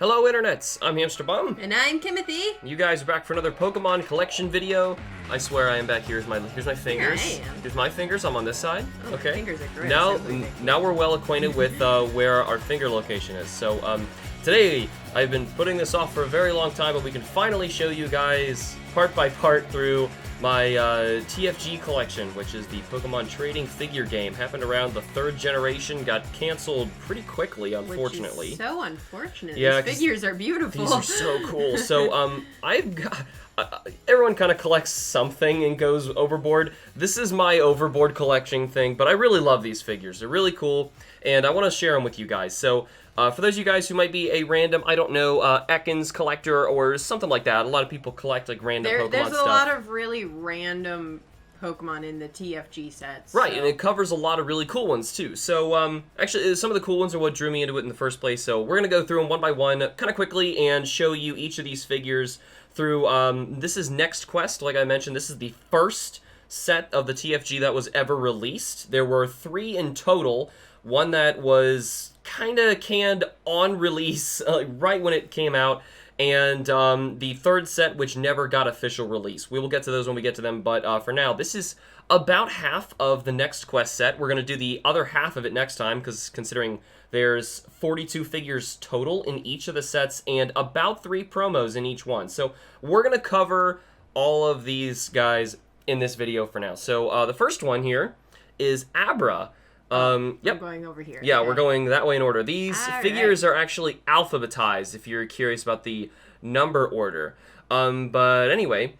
Hello, internets! I'm HamsterBomb. And I'm Timothy. You guys are back for another Pokemon collection video. I swear I am back. Here's my fingers. Here I am. Here's my fingers. I'm on this side. Oh, okay. fingers are great. Now we're well acquainted with where our finger location is. So today I've been putting this off for a very long time, but we can finally show you guys part by part through my TFG collection, which is the Pokemon trading figure game. Happened around the 3rd generation, got canceled pretty quickly, unfortunately. Which is so unfortunate. Yeah, these figures are beautiful. These are so cool. So I've got... everyone kind of collects something and goes overboard. This is my overboard collection thing, but I really love these figures. They're really cool, and I want to share them with you guys. So for those of you guys who might be a random, I don't know, Ekans collector or something like that, a lot of people collect like random Pokemon There's stuff. a lot of really random Pokemon in the TFG sets. Right, so. and it covers a lot of really cool ones too. So actually, some of the cool ones are what drew me into it in the first place. So we're going to go through them one by one kind of quickly and show you each of these figures through, this is Next Quest, like I mentioned. This is the first set of the TFG that was ever released. There were 3 in total. One that was kind of canned on release right when it came out, and the 3rd set which never got official release. We will get to those when we get to them, but for now, this is about half of the Next Quest set. We're going to do the other half of it next time, because considering there's 42 figures total in each of the sets and about 3 promos in each one. So we're going to cover all of these guys in this video for now. So the first one here is Abra. Yep. I'm going over here. Yeah, we're going that way in order. These figures right. are actually alphabetized, if you're curious about the number order. But anyway,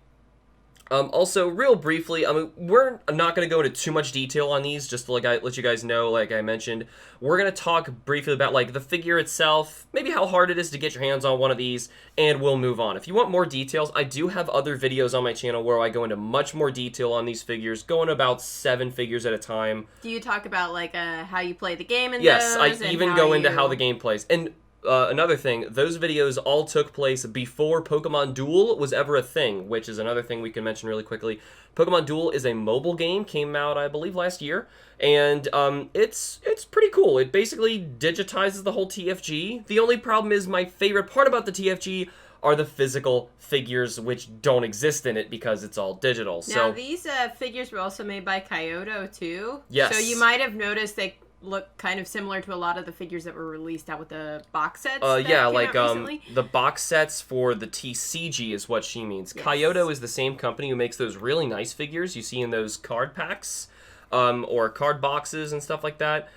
also, real briefly, we're not going to go into too much detail on these, just to let you guys know, like I mentioned. We're going to talk briefly about like the figure itself, maybe how hard it is to get your hands on one of these, and we'll move on. If you want more details, I do have other videos on my channel where I go into much more detail on these figures, going about 7 figures at a time. Do you talk about like how you play the game in yes, those? I even go into how the game plays. And another thing, those videos all took place before Pokemon Duel was ever a thing, which is another thing we can mention really quickly. Pokemon Duel is a mobile game, came out, I believe, last year, and it's pretty cool. It basically digitizes the whole TFG. The only problem is my favorite part about the TFG are the physical figures, which don't exist in it because it's all digital. Now, So these figures were also made by Kyoto, too. Yes. So you might have noticed they look kind of similar to a lot of the figures that were released out with the box sets. yeah, like recently. the box sets for the TCG is what she means. Yes. Kyoto is the same company who makes those really nice figures you see in those card packs, or card boxes and stuff like that.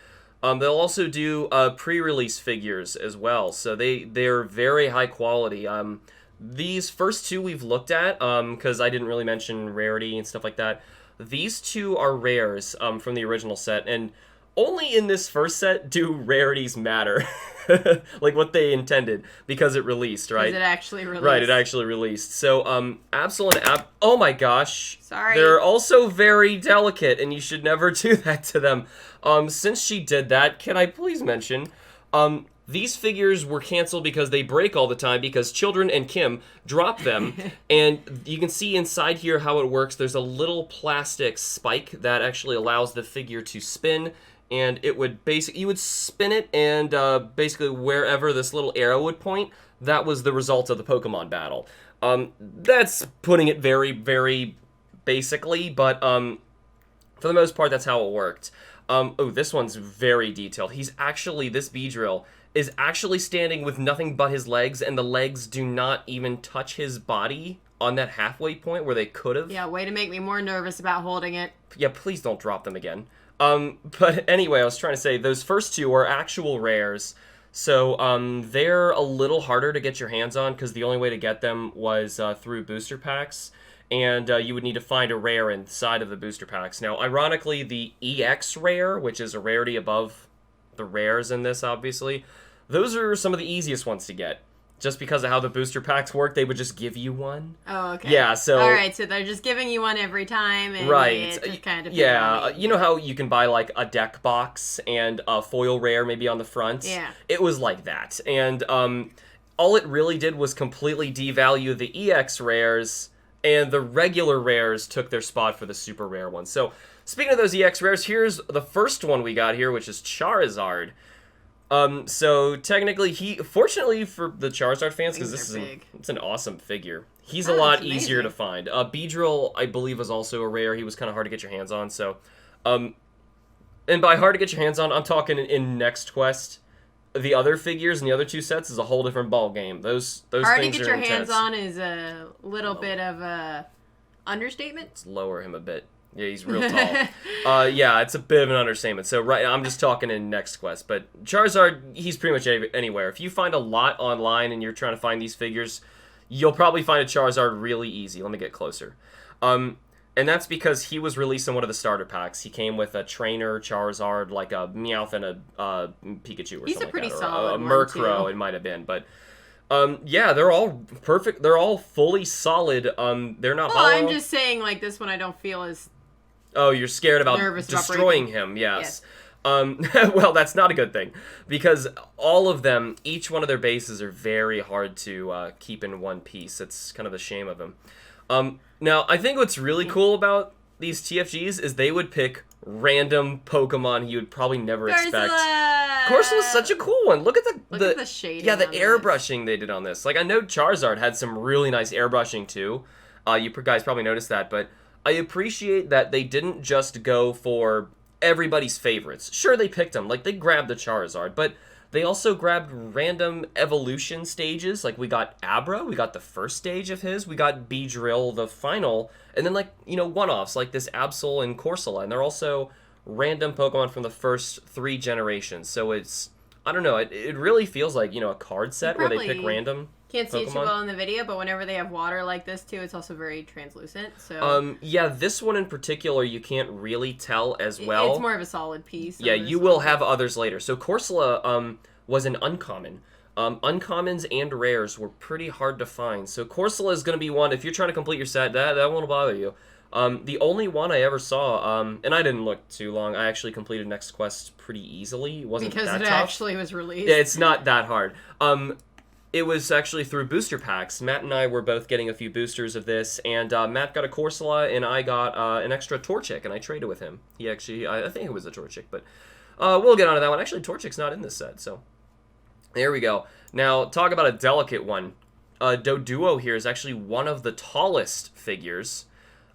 They'll also do pre-release figures as well, so they're very high quality. These first 2 we've looked at, because I didn't really mention rarity and stuff like that. These 2 are rares from the original set, and only in this first set do rarities matter, like what they intended, because it released, right? Because it actually released. Right, it actually released. So, Absol and oh my gosh. Sorry. They're also very delicate, and you should never do that to them. Since she did that, can I please mention, these figures were canceled because they break all the time because Children and Kim drop them. And you can see inside here how it works. There's a little plastic spike that actually allows the figure to spin. And it would you would spin it, and basically wherever this little arrow would point, that was the result of the Pokemon battle. That's putting it very, very basically, but for the most part, that's how it worked. Oh, this one's very detailed. This Beedrill is actually standing with nothing but his legs, and the legs do not even touch his body on that halfway point where they could have. Yeah, way to make me more nervous about holding it. Yeah, please don't drop them again. But anyway, I was trying to say, those first 2 are actual rares, so they're a little harder to get your hands on, because the only way to get them was through booster packs, and you would need to find a rare inside of the booster packs. Now, ironically, the EX rare, which is a rarity above the rares in this, obviously, those are some of the easiest ones to get. Just because of how the booster packs work, they would just give you one. Oh, okay. Yeah, so... Alright, so they're just giving you one every time, and right. it just kind of... Yeah, you know how you can buy, like, a deck box and a foil rare maybe on the front? Yeah. It was like that. And all it really did was completely devalue the EX rares, and the regular rares took their spot for the super rare ones. So, speaking of those EX rares, here's the first one we got here, which is Charizard. So technically, fortunately for the Charizard fans, because Things this are is big. it's an awesome figure. He's a Oh, lot it's easier to amazing. find. Beedrill, I believe, was also a rare. He was kind of hard to get your hands on. So, and by hard to get your hands on, I'm talking in Next Quest. The other figures and the other two sets is a whole different ball game. Those Hard to things get are your intense. hands on is a little bit of a understatement. Let's lower him a bit. Yeah, he's real tall. Yeah, it's a bit of an understatement. So I'm just talking in Next Quest, but Charizard, he's pretty much anywhere. If you find a lot online and you're trying to find these figures, you'll probably find a Charizard really easy. Let me get closer. And that's because he was released in one of the starter packs. He came with a trainer Charizard, like a Meowth and a Pikachu or He's a something pretty like that. solid Or a one, Murkrow, too. it might have been. But yeah, they're all perfect. They're all fully solid. They're not Well, hollow. I'm just saying, like, this one I don't feel as... Oh, you're scared about Nervous about destroying breaking. him, yes. Well, that's not a good thing, because all of them, each one of their bases are very hard to keep in one piece. It's kind of the shame of them. Now, I think what's really cool about these TFGs is they would pick random Pokemon you would probably never expect. Corsola's such a cool one. Look at the shading Yeah, the on this. airbrushing they did on this. Like, I know Charizard had some really nice airbrushing too. You guys probably noticed that, but I appreciate that they didn't just go for everybody's favorites. Sure, they picked them. Like, they grabbed the Charizard, but they also grabbed random evolution stages. Like, we got Abra, we got the first stage of his, we got Beedrill, the final, and then, like, one-offs, like this Absol and Corsola, and they're also random Pokemon from the first 3 generations. So it's, I don't know, it really feels like, a card set where they pick Probably random can't see it too Pokemon. well in the video, but whenever they have water like this too, it's also very translucent. So Yeah, this one in particular you can't really tell as well. it's more of a solid piece. Yeah, on this you will one. have others later. So Corsola was an uncommon. Uncommons and rares were pretty hard to find. So Corsola is going to be one, if you're trying to complete your set, that won't bother you. The only one I ever saw, and I didn't look too long, I actually completed Next Quest pretty easily. It wasn't because that it tough. actually was released. Yeah, it's not that hard. It was actually through booster packs. Matt and I were both getting a few boosters of this, and Matt got a Corsola, and I got an extra Torchic, and I traded with him. He actually, I think it was a Torchic, but we'll get onto that one. Actually, Torchic's not in this set, so there we go. Now, talk about a delicate one. Doduo here is actually one of the tallest figures.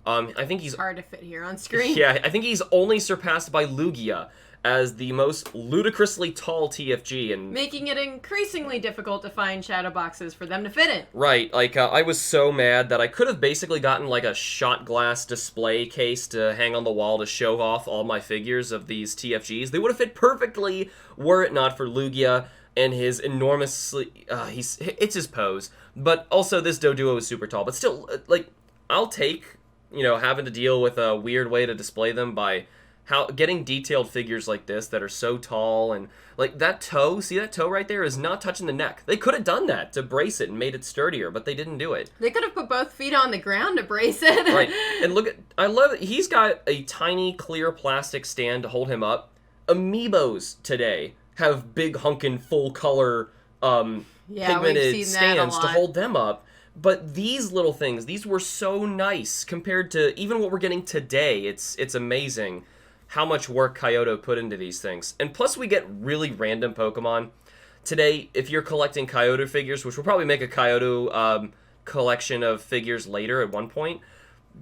I think he's hard to fit here on screen. Yeah, I think he's only surpassed by Lugia as the most ludicrously tall TFG, and Making it increasingly difficult to find shadow boxes for them to fit in. right, like I was so mad that I could have basically gotten like a shot glass display case to hang on the wall to show off all my figures of these TFGs. They would have fit perfectly were it not for Lugia and his enormously it's his pose. But also this Doduo is super tall, but still like I'll take having to deal with a weird way to display them by getting detailed figures like this that are so tall, and like that toe, see that toe right there is not touching the neck. They could have done that to brace it and made it sturdier, but they didn't do it. They could have put both feet on the ground to brace it. Right, and look at, I love it. He's got a tiny clear plastic stand to hold him up. Amiibos today have big hunkin' full color Yeah, we've pigmented seen that a stands to lot. hold them up. But these little things, these were so nice compared to even what we're getting today. It's amazing how much work Kyoto put into these things. And plus we get really random Pokemon. Today, if you're collecting Kyoto figures, which we'll probably make a Kyoto collection of figures later at one point,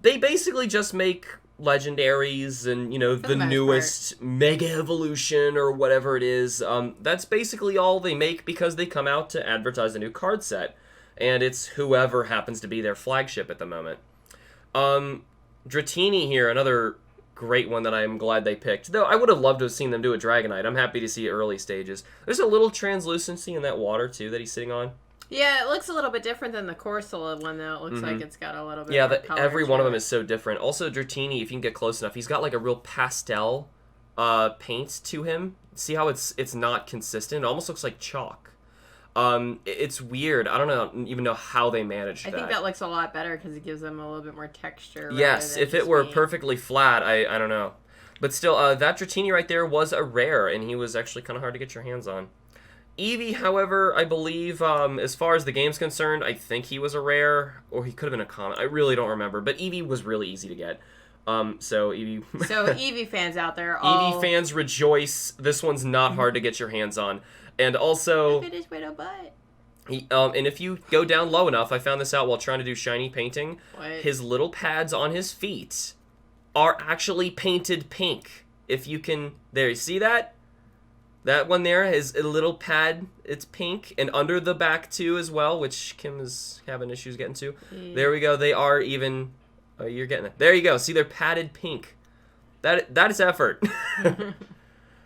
they basically just make legendaries and, the most newest Mega Evolution or whatever it is. That's basically all they make because they come out to advertise a new card set. And it's whoever happens to be their flagship at the moment. Dratini here, another great one that I'm glad they picked. Though I would have loved to have seen them do a Dragonite. I'm happy to see early stages. There's a little translucency in that water, too, that he's sitting on. Yeah, it looks a little bit different than the Corsola one, though. It looks like it's got a little bit Yeah, more color every to one of them it. is so different. Also, Dratini, if you can get close enough, he's got like a real pastel paint to him. See how it's not consistent? It almost looks like chalk. It's weird. I don't even know how they managed that. I think that looks a lot better because it gives them a little bit more texture. Yes, rather than if it just were being- perfectly flat, I don't know. But still, that Dratini right there was a rare, and he was actually kind of hard to get your hands on. Eevee, however, I believe, as far as the game's concerned, I think he was a rare, or he could have been a common. I really don't remember, but Eevee was really easy to get. So Eevee... So Eevee fans out there, Eevee fans rejoice. This one's not hard to get your hands on. And also... Look at his little butt. And if you go down low enough, I found this out while trying to do shiny painting. What? His little pads on his feet are actually painted pink. If you can... There, you see that? That one there is a little pad. It's pink. And under the back, too, as well, which Kim is having issues getting to. Yeah. There we go. They are even... Oh, you're getting it. There you go. See, they're padded pink. That is effort.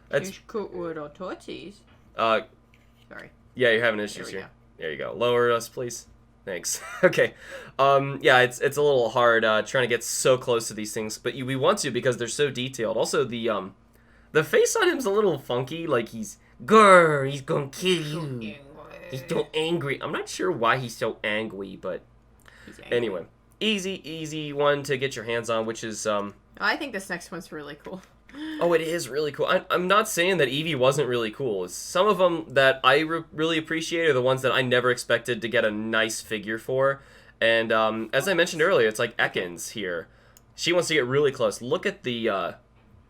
That's cool little torchies. Sorry. Yeah, you're having issues here. There you go. Lower us, please. Thanks. Okay. Yeah, it's a little hard trying to get so close to these things, but we want to because they're so detailed. Also, the face on him's a little funky. Like he's gonna kill you. He's so angry. I'm not sure why he's so angry, but anyway. Easy one to get your hands on, which is... I think this next one's really cool. Oh, it is really cool. I'm not saying that Eevee wasn't really cool. Some of them that I really appreciate are the ones that I never expected to get a nice figure for. And as I mentioned earlier, it's like Ekans here. She wants to get really close. Look at the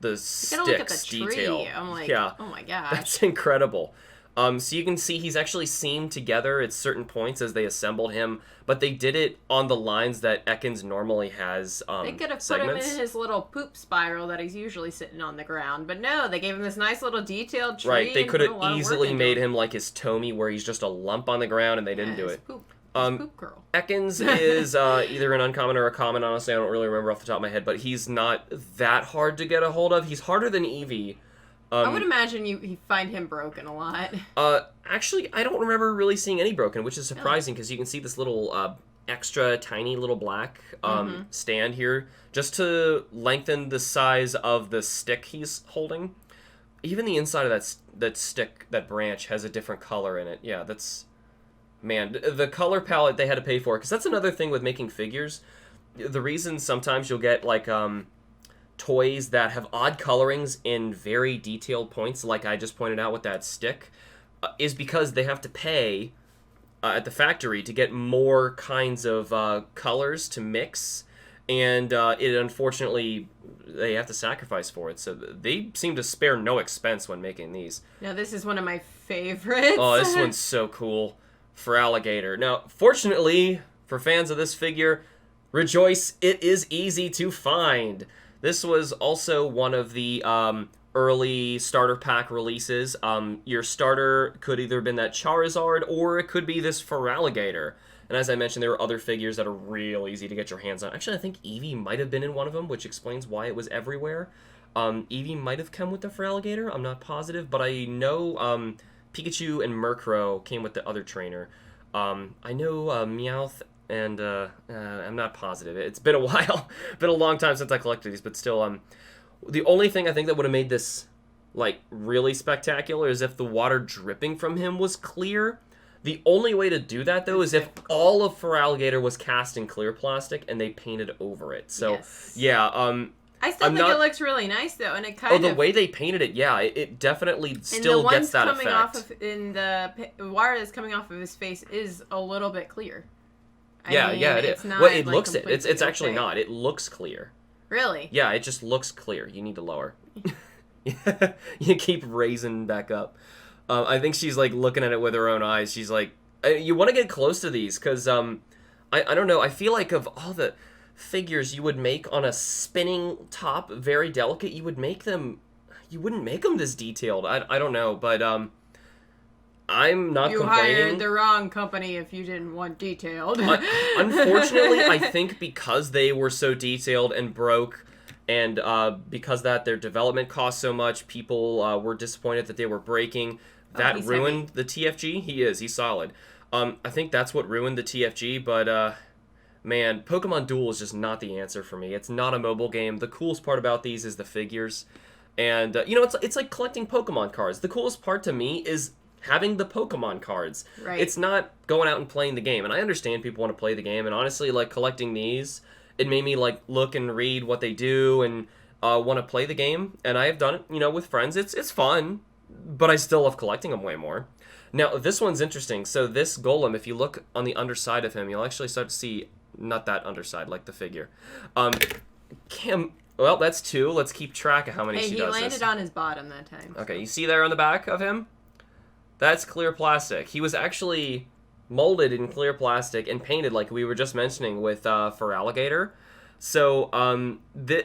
sticks look at the tree. detail. I'm like, yeah. Oh my gosh. That's incredible. So you can see he's actually seamed together at certain points as they assembled him, but they did it on the lines that Ekans normally has They could have segments. put him in his little poop spiral that he's usually sitting on the ground, but no, they gave him this nice little detailed tree. Right, they could have easily easily made him like his Tomy, where he's just a lump on the ground, and they didn't do it. Poop. Poop girl. Ekans is either an uncommon or a common, honestly, I don't really remember off the top of my head, but he's not that hard to get a hold of. He's harder than Eevee. I would imagine you find him broken a lot. Actually, I don't remember really seeing any broken, which is surprising because you can see this little extra tiny little black stand here just to lengthen the size of the stick he's holding. Even the inside of that stick, that branch, has a different color in it. Yeah, that's... Man, the color palette they had to pay for, because that's another thing with making figures. The reason sometimes you'll get, like, toys that have odd colorings in very detailed points, like I just pointed out with that stick, is because they have to pay at the factory to get more kinds of colors to mix, and it unfortunately they have to sacrifice for it. So they seem to spare no expense when making these. Now this is one of my favorites. Oh, this one's so cool. For Alligator. Now, fortunately for fans of this figure, rejoice, it is easy to find. This was also one of the early starter pack releases. Your starter could either have been that Charizard, or it could be this Feraligatr. And as I mentioned, there were other figures that are real easy to get your hands on. Actually, I think Eevee might have been in one of them, which explains why it was everywhere. Eevee might have come with the Feraligatr, I'm not positive, but I know Pikachu and Murkrow came with the other trainer. I know Meowth and I'm not positive. It's been a while. Been a long time since I collected these, but still, the only thing I think that would have made this like really spectacular is if the water dripping from him was clear. The only way to do that though is if all of Feraligatr was cast in clear plastic and they painted over it. So yeah, I still think it looks really nice though, and it kind of... Oh, the way they painted it, yeah, it definitely still gets that effect. And the wire that's coming off of his face is a little bit clear. I mean, it is. Well, it looks it. It's actually not. It looks clear. Really? Yeah, it just looks clear. You need to lower. You keep raising back up. I think she's like looking at it with her own eyes. She's like, you want to get close to these because I don't know. I feel like of all the figures you would make on a spinning top, very delicate, you wouldn't make them this detailed. I don't know, but I'm not complaining. You hired the wrong company if you didn't want detailed. Unfortunately, I think because they were so detailed and broke, and because that their development cost so much, people were disappointed that they were breaking. That ruined the TFG. He's solid. I think that's what ruined the TFG, but man, Pokemon Duel is just not the answer for me. It's not a mobile game. The coolest part about these is the figures. And, it's like collecting Pokemon cards. The coolest part to me is having the Pokemon cards. Right. It's not going out and playing the game. And I understand people want to play the game. And honestly, like, collecting these, it made me, like, look and read what they do and want to play the game. And I have done it, with friends. It's fun, but I still love collecting them way more. Now, this one's interesting. So this Golem, if you look on the underside of him, you'll actually start to see... Not that underside, like the figure. Kim, Well, that's 2. Let's keep track of how many Hey, she he does landed this. on his bottom that time. Okay, you see there on the back of him? That's clear plastic. He was actually molded in clear plastic and painted, like we were just mentioning with for alligator. So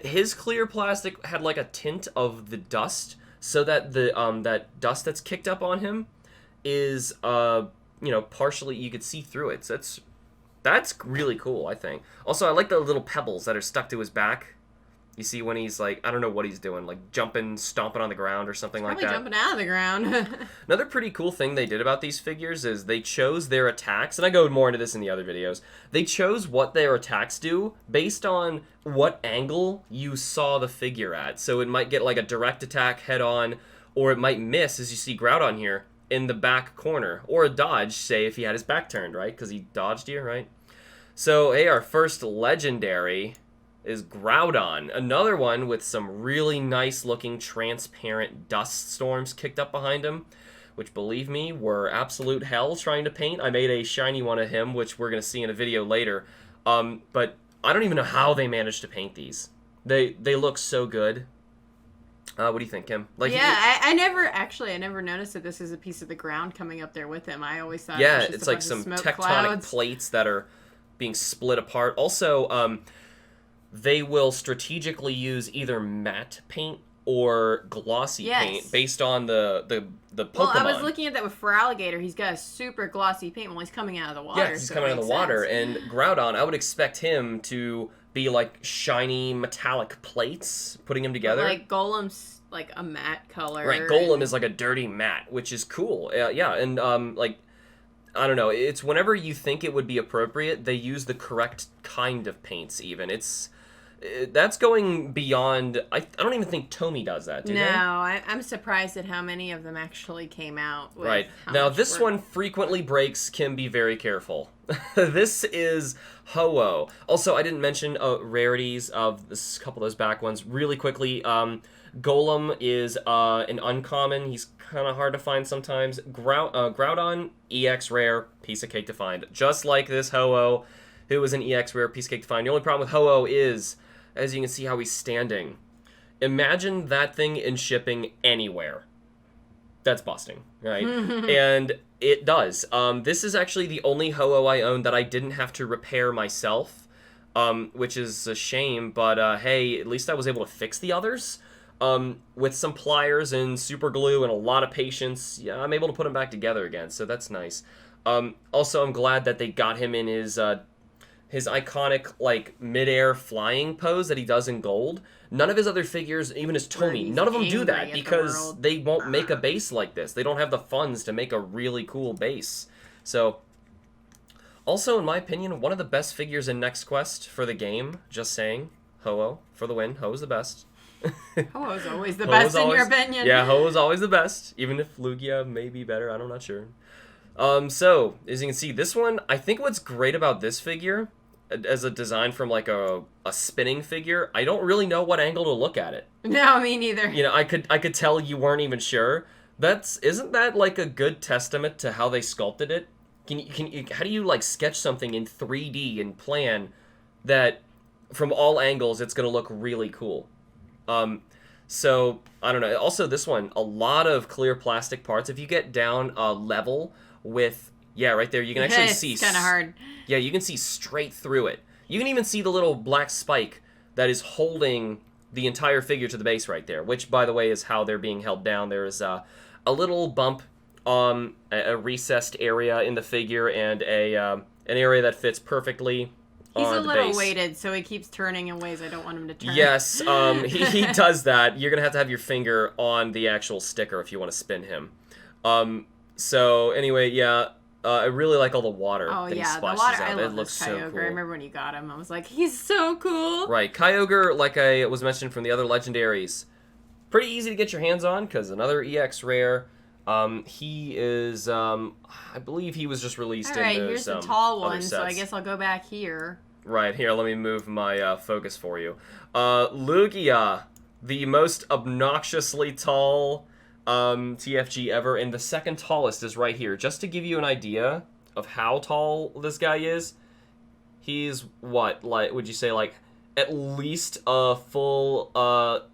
his clear plastic had like a tint of the dust, so that the that dust that's kicked up on him is partially you could see through it. So that's really cool, I think. Also, I like the little pebbles that are stuck to his back. You see when he's like, I don't know what he's doing, like jumping, stomping on the ground or something like that. Probably jumping out of the ground. Another pretty cool thing they did about these figures is they chose their attacks, and I go more into this in the other videos. They chose what their attacks do based on what angle you saw the figure at. So it might get like a direct attack head on, or it might miss, as you see Groudon here, in the back corner. Or a dodge, say, if he had his back turned, right? Because he dodged you, right? So, hey, our first legendary is Groudon. Another one with some really nice looking transparent dust storms kicked up behind him, which, believe me, were absolute hell trying to paint. I made a shiny one of him, which we're going to see in a video later. But I don't even know how they managed to paint these. They look so good. What do you think, Kim? Like, yeah, I never noticed that this is a piece of the ground coming up there with him. I always thought it was just it's a like bunch some of smoke tectonic clouds. plates that are being split apart. Also, they will strategically use either matte paint or glossy paint based on the Pokemon. Well, I was looking at that with Feraligatr. He's got a super glossy paint when he's coming out of the water. Yeah, he's coming out of the water. And Groudon, I would expect him to be like shiny metallic plates, putting them together. But like Golem's like a matte color. Right, Golem is like a dirty matte, which is cool. Yeah, and like, I don't know, it's whenever you think it would be appropriate, they use the correct kind of paints even. That's going beyond. I don't even think Tomy does that, do they? No, I'm surprised at how many of them actually came out. With right. how Now, much this work. one frequently breaks. Kim, be very careful. This is Ho-Oh. Also, I didn't mention rarities of this couple of those back ones. Really quickly, Golem is an uncommon. He's kind of hard to find sometimes. Groudon, EX rare, piece of cake to find. Just like this Ho-Oh, who is an EX rare, piece of cake to find. The only problem with Ho-Oh is, as you can see how he's standing. Imagine that thing in shipping anywhere. That's busting, right? And it does. This is actually the only Ho-Oh I own that I didn't have to repair myself, which is a shame, but hey, at least I was able to fix the others. With some pliers and super glue and a lot of patience, yeah, I'm able to put them back together again, so that's nice. Also, I'm glad that they got him in his iconic, like, mid-air flying pose that he does in gold. None of his other figures, even his Tomy, none of them do that because they won't make a base like this. They don't have the funds to make a really cool base. So, also, in my opinion, one of the best figures in Next Quest for the game, just saying, Ho-Oh for the win. Ho-Oh's the best. Ho-Oh's always the best in your opinion. Yeah, Ho-Oh's always the best, even if Lugia may be better, I'm not sure. So, as you can see, this one, I think what's great about this figure, as a design from like a spinning figure, I don't really know what angle to look at it. No, me neither. You know, I could tell you weren't even sure. Isn't that like a good testament to how they sculpted it? How do you like sketch something in 3D and plan that from all angles it's gonna look really cool? So I don't know. Also, this one, a lot of clear plastic parts. If you get down level with, yeah, right there, you can actually see. It's kind of hard. Yeah, you can see straight through it. You can even see the little black spike that is holding the entire figure to the base right there, which, by the way, is how they're being held down. There is a little bump on a recessed area in the figure and an area that fits perfectly on the base. He's a little weighted, so he keeps turning in ways I don't want him to turn. Yes, he does that. You're going to have your finger on the actual sticker if you want to spin him. So, anyway, yeah. I really like all the water that he splashes out. I love It looks this Kyogre. so cool. I remember when you got him, I was like, he's so cool. Right, Kyogre, like I was mentioned from the other legendaries, pretty easy to get your hands on because another EX rare. He is, I believe he was just released in those here's the tall other one, so I sets. guess I'll go back here. Right, here, let me move my focus for you. Lugia, the most obnoxiously tall TFG ever, and the second tallest is right here. Just to give you an idea of how tall this guy is, he's what, like, would you say like at least a full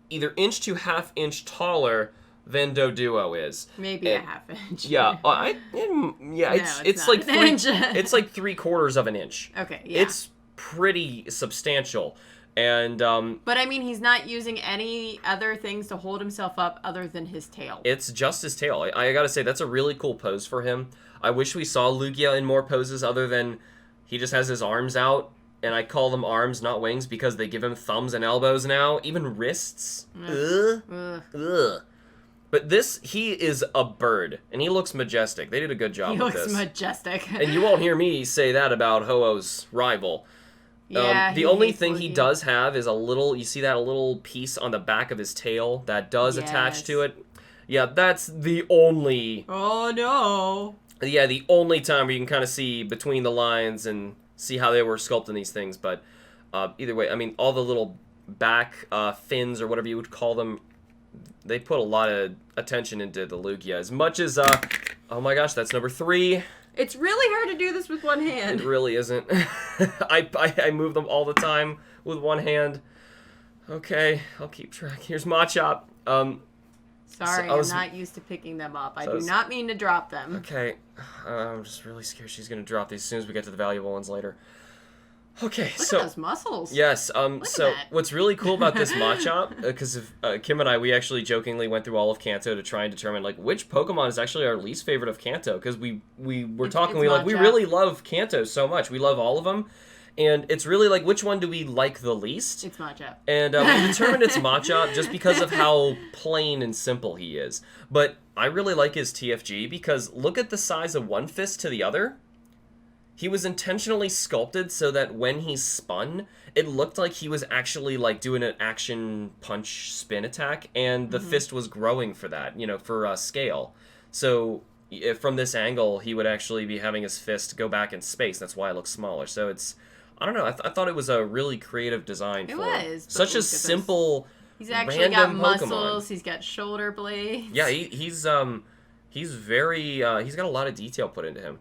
either inch to half inch taller than Doduo is. Maybe a half inch. Yeah, it's like it's like 3/4 of an inch. Okay, yeah. It's pretty substantial. And but I mean, he's not using any other things to hold himself up other than his tail. It's just his tail. I gotta say, that's a really cool pose for him. I wish we saw Lugia in more poses other than he just has his arms out. And I call them arms, not wings, because they give him thumbs and elbows now. Even wrists. Ugh. But he is a bird, and he looks majestic. They did a good job with this. He looks majestic. And you won't hear me say that about Ho-Oh's rival. Yeah, the only thing he does have is a little piece on the back of his tail that does attach to it. Yeah, that's the only... Oh, no. Yeah, the only time where you can kind of see between the lines and see how they were sculpting these things. But either way, I mean, all the little back fins or whatever you would call them, they put a lot of attention into the Lugia. As much as, oh my gosh, that's number 3. It's really hard to do this with one hand. It really isn't. I move them all the time with one hand. Okay, I'll keep track. Here's Machop. Sorry, I'm not used to picking them up. I do not mean to drop them. Okay, I'm just really scared she's going to drop these as soon as we get to the valuable ones later. Okay, Look at those muscles. Yes, Look so at that. what's really cool about this Machop, because Kim and I, we actually jokingly went through all of Kanto to try and determine, like, which Pokemon is actually our least favorite of Kanto, because we were talking, we really love Kanto so much. We love all of them, and it's really like, which one do we like the least? It's Machop. And we determined it's Machop just because of how plain and simple he is. But I really like his TFG, because look at the size of one fist to the other. He was intentionally sculpted so that when he spun, it looked like he was actually like doing an action punch spin attack, and the fist was growing for that, for scale. So if from this angle, he would actually be having his fist go back in space. That's why it looks smaller. So it's, I don't know, I thought it was a really creative desigin for such a simple, he's actually got muscles. Pokemon. He's got shoulder blades. Yeah, he's very he's got a lot of detail put into him.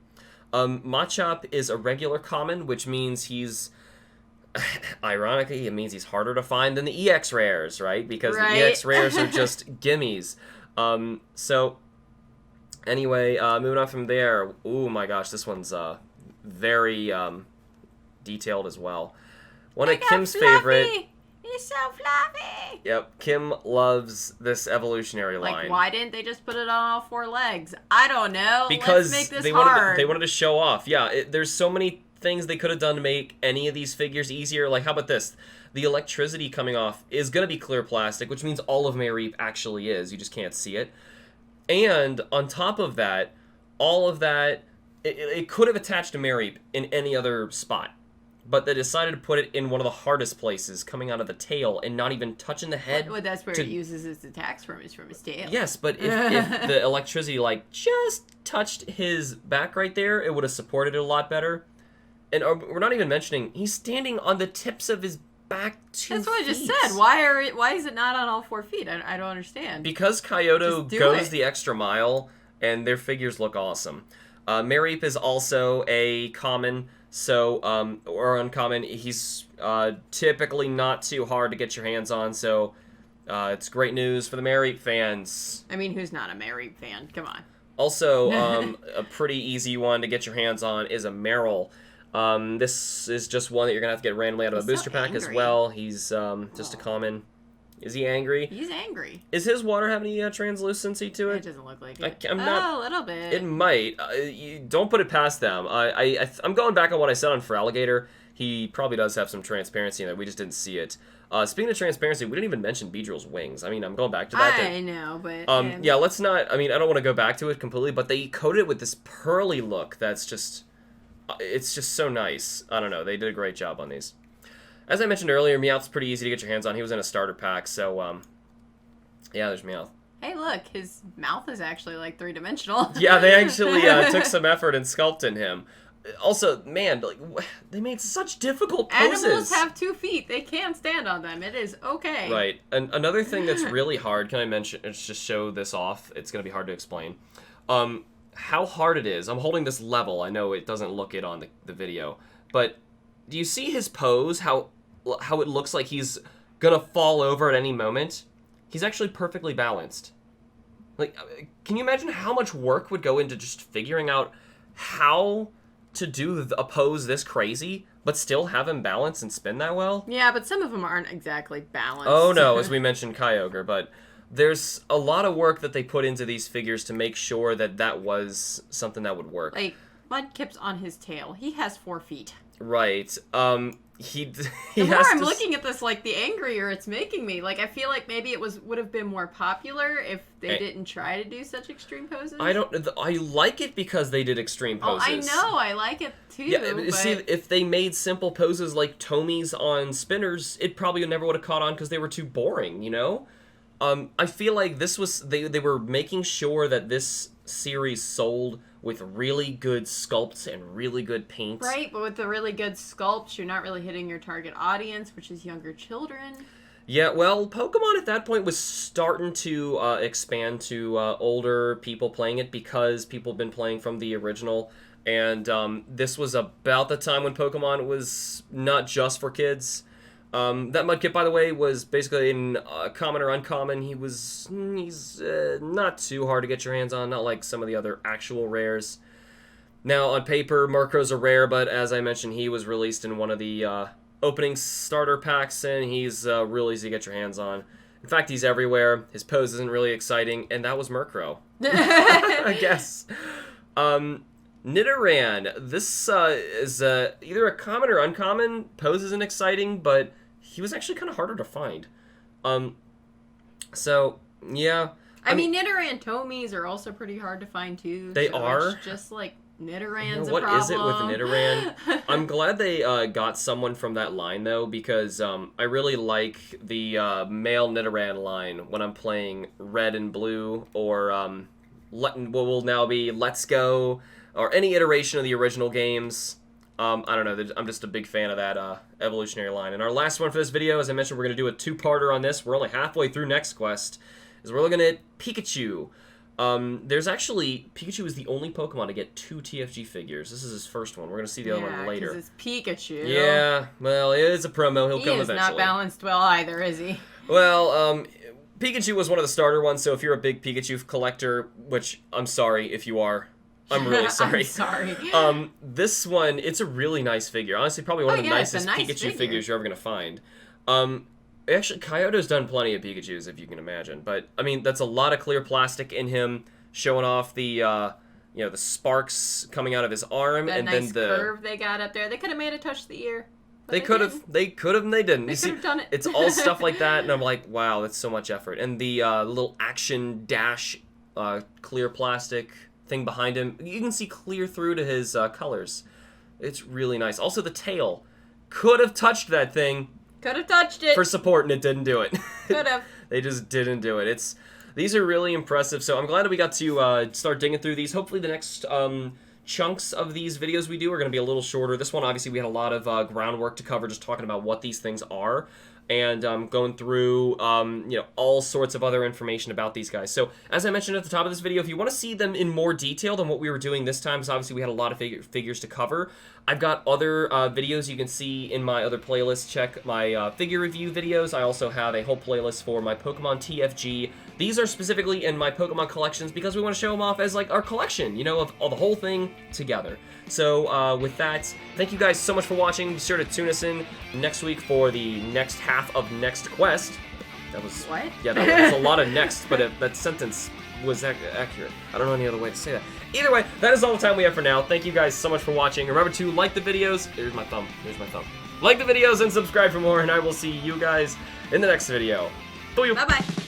Machop is a regular common, which means he's, ironically, it means he's harder to find than the EX rares, right? Because the EX rares are just gimmies. So, anyway, moving on from there. Oh my gosh, this one's very detailed as well. One of Kim's favorite. He's so fluffy. Yep, Kim loves this evolutionary line. Like, why didn't they just put it on all 4 legs? I don't know. Because let's make this they hard. Wanted to show off. Yeah, there's so many things they could have done to make any of these figures easier. Like, how about this? The electricity coming off is going to be clear plastic, which means all of Mareep actually is. You just can't see it. And on top of that, all of that, it could have attached to Mareep in any other spot. But they decided to put it in one of the hardest places, coming out of the tail and not even touching the head. Well, that's where it uses its attacks from his tail. Yes, but if the electricity just touched his back right there, it would have supported it a lot better. And we're not even mentioning, he's standing on the tips of his back 2 That's what feet. I just said. Why is it not on all 4 feet? I don't understand. Because Kyoto goes the extra mile, and their figures look awesome. Mareep is also a common. So, or uncommon, he's typically not too hard to get your hands on, so it's great news for the Mareep fans. I mean, who's not a Mareep fan? Come on. Also, a pretty easy one to get your hands on is a Meryl. This is just one that you're going to have to get randomly out of a booster pack as well. He's just a common. Is he angry? He's angry. Is his water have any translucency to it? It doesn't look like it. I'm not, a little bit. It might. You don't put it past them. I'm going back on what I said on Feraligatr. He probably does have some transparency in there. We just didn't see it. Speaking of transparency, we didn't even mention Beedrill's wings. I mean, I'm going back to that. I know, but... yeah, let's not... I mean, I don't want to go back to it completely, but they coated it with this pearly look that's just... It's just so nice. I don't know. They did a great job on these. As I mentioned earlier, Meowth's pretty easy to get your hands on. He was in a starter pack, so, yeah, there's Meowth. Hey, look, his mouth is actually, like, 3-dimensional. Yeah, they actually took some effort in sculpting him. Also, man, like, they made such difficult poses. Animals have 2 feet. They can stand on them. It is okay. Right. And another thing that's really hard, can I mention, it's just show this off. It's going to be hard to explain. How hard it is. I'm holding this level. I know it doesn't look it on the video. But do you see his pose? How how it looks like he's gonna fall over at any moment, he's actually perfectly balanced. Like, can you imagine how much work would go into just figuring out how to do a pose this crazy, but still have him balance and spin that well? Yeah, but some of them aren't exactly balanced. Oh no, as we mentioned Kyogre, but there's a lot of work that they put into these figures to make sure that that was something that would work. Like, Mudkip's on his tail. He has 4 feet. Right. He The more I'm looking at this, like, the angrier it's making me. Like, I feel like maybe it would have been more popular if they didn't try to do such extreme poses. I like it because they did extreme poses. Oh, I know. I like it too. Yeah, but... see, if they made simple poses like Tommy's on spinners, it probably never would have caught on because they were too boring, you know? I feel like this was... They were making sure that this series sold with really good sculpts and really good paints. Right, but with the really good sculpts, you're not really hitting your target audience, which is younger children. Yeah, well, Pokemon at that point was starting to expand to older people playing it because people have been playing from the original. And this was about the time when Pokemon was not just for kids. That Mudkip, by the way, was basically in common or uncommon. He's not too hard to get your hands on, not like some of the other actual rares. Now, on paper, Murkrow's a rare, but as I mentioned, he was released in one of the opening starter packs, and he's real easy to get your hands on. In fact, he's everywhere. His pose isn't really exciting, and that was Murkrow. I guess. Nidoran. This is either a common or uncommon. Pose isn't exciting, but he was actually kind of harder to find. So, yeah. I mean, Nidoran Tomies are also pretty hard to find, too. They so are? It's just like Nidoran's What a problem. is it with Nidoran? I'm glad they got someone from that line, though, because I really like the male Nidoran line when I'm playing Red and Blue, or what will now be Let's Go, or any iteration of the original games. I don't know, I'm just a big fan of that evolutionary line. And our last one for this video, as I mentioned, we're going to do a two-parter on this. We're only halfway through next quest, is we're looking at Pikachu. There's actually, Pikachu is the only Pokemon to get 2 TFG figures. This is his first one. We're going to see the other one later. Because it's Pikachu. Yeah, well, it is a promo. He'll come eventually. He is not balanced well either, is he? Well, Pikachu was one of the starter ones, so if you're a big Pikachu collector, which I'm sorry if you are, I'm really sorry. I'm sorry. This one, it's a really nice figure. Honestly, probably one of the nicest Pikachu figures you're ever going to find. Actually, Kyoto's done plenty of Pikachus, if you can imagine. But, I mean, that's a lot of clear plastic in him, showing off the, the sparks coming out of his arm. That and nice then the curve they got up there. They could have made it touch the ear. They could have, and they didn't. They could have done it. It's all stuff like that, and I'm like, wow, that's so much effort. And the little action dash clear plastic thing behind him, you can see clear through to his colors. It's really nice. Also, the tail. Could have touched that thing. Could have touched it. For support, and it didn't do it. Could have. They just didn't do it. These are really impressive, so I'm glad that we got to start digging through these. Hopefully the next chunks of these videos we do are going to be a little shorter. This one, obviously, we had a lot of groundwork to cover, just talking about what these things are, and going through all sorts of other information about these guys. So, as I mentioned at the top of this video, if you want to see them in more detail than what we were doing this time, because obviously we had a lot of figures to cover, I've got other videos you can see in my other playlists. Check my figure review videos. I also have a whole playlist for my Pokemon TFG. These are specifically in my Pokemon collections because we want to show them off as like our collection, of all the whole thing together. So with that, thank you guys so much for watching. Be sure to tune us in next week for the next half of Next Quest. That was what? Yeah, that was a lot of next, but that sentence was accurate. I don't know any other way to say that. Either way, that is all the time we have for now. Thank you guys so much for watching. Remember to like the videos. Here's my thumb. Like the videos and subscribe for more, and I will see you guys in the next video. Bye-bye.